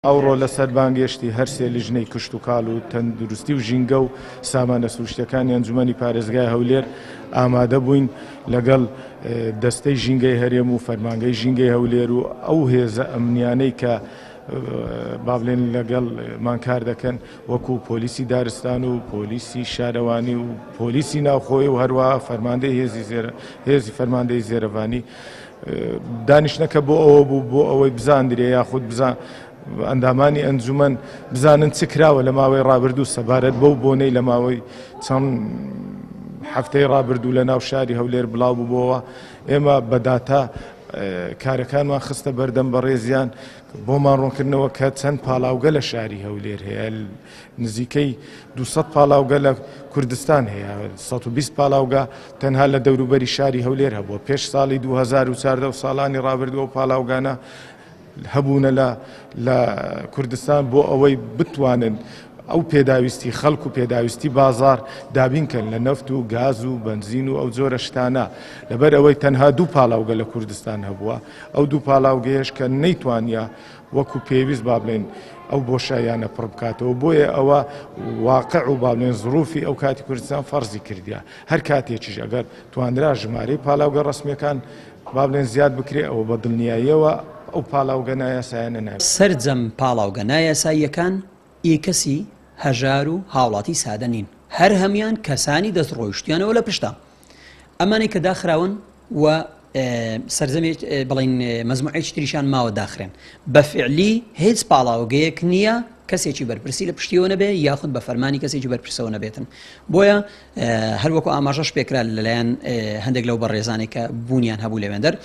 ئەوڕۆ لەسەر بانگێشتی هەرسێ لیژنەی کشت و کاڵ و تەندروستی و ژینگە و سامانە سروشتەکانی ئەنجومەنی پارێزگای هەولێر ئامادە بووین لەگەڵ دەستەی ژینگەی هەرێم و فەرمانگەی ژینگەی هەولێر و ئەو هێزە ئەمنیانەی کە با بڵێن لەگەڵ مانکار دەکەن وەکو پۆلیسی دارستان و پۆلیسی شارەوانی و پۆلیسی ناوخۆی و هەروە فەرماندەی هێزی فەرماندەی زێرەوانی دانیشتنەکە بۆ ئەوە بوو بۆ ئەوەی بزاندرێ یاخود بزان ئەندامانی ئەنجومەن بزانن چ کراوە لە ماوەی ڕابردوو سەبارەت بەو بۆنەی لە ماوەی چەند هەفتەی ڕابردوو لە ناو شاری هەولێر بڵاوبووەوە ئێمە بەداتا کارەکانمان خستە بەردەم بەڕێزیان بۆمان ڕوونکردنەوە کە چەند پاڵاوگە لە شاری هەولێر هەیە نزیکەی 200 پاڵاوگە لە کوردستان هەیە 120 پاڵاوگە تەنها لە دەوروبەری شاری هەولێر هەبووە پێش ساڵی 2014 و ساڵانی ڕابردووە پاڵاوگانە هەبوونە لە کوردستان بۆ ئەوەی بتوانن ئەو پێداویستی خەڵک و پێداویستی بازار دابینکەن لە نەفت و گاز و بنزین و ئەو جۆرە شتانە لەبەر ئەوەی تەنها دوو پاڵاوگە لە کوردستان هەبووە ئەو دوو پاڵاوگەیەش کە نەیتوانیا وەکو پێویست با بڵێن ئەو بۆشاییانە پڕ بکاتەوە بۆیە ئەوە واقع و با بڵێن زروفی ئەو کاتی کوردستان فەرزی کردیا هەر کاتێکیش ئەگەر توانرا ژمارەی پاڵاوگە ڕسمیەکان با بڵێن زیاد بکرێ ئەوە بە دڵنیاییەوە ئەو پاڵاوگە نایاسایانە نابێت سەرجەم پاڵاوگە نایاساییەکان کەسی هەژار و هاوڵاتی سادە نین هەر هەمان کەسانی دەستڕۆیشتیانەوە لە پشتا ئەمانەی کە داخراون و سەرجەمێک بڵین مەزموعێکی تریشان ماوە داخرێن بە فعلی هیچ پاڵاوگەیەک نییە کەسێکی بەرپرسی لە پشتیەوە نەبێ یاخود بە فەرمانی کەسێکی بەرپرسەوە نەبێتن بۆیە هەروەکو ئاماژەش پێکرا لەلایەن هەندێک لەو بەڕێزانێک کە بوونیان هەبوو لەوێندەر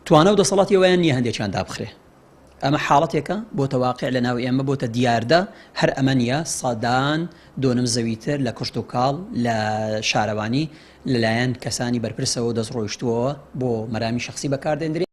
توانە و دەسەڵاتی ئەویان نییە هەندێکیان دابخرێ ئەمە حاڵەتێکە بۆ تەواقع لە ناو ئێمە بۆتە دیاردە هەر ئەمە نیە سەدان دۆنم زەویتر لە کشت و کاڵ لە شارەوانی لەلایەن کەسانی بەرپرسەوە دەستڕۆیشتووەوە بۆ مەرامی شخصی بەکاردێنرێ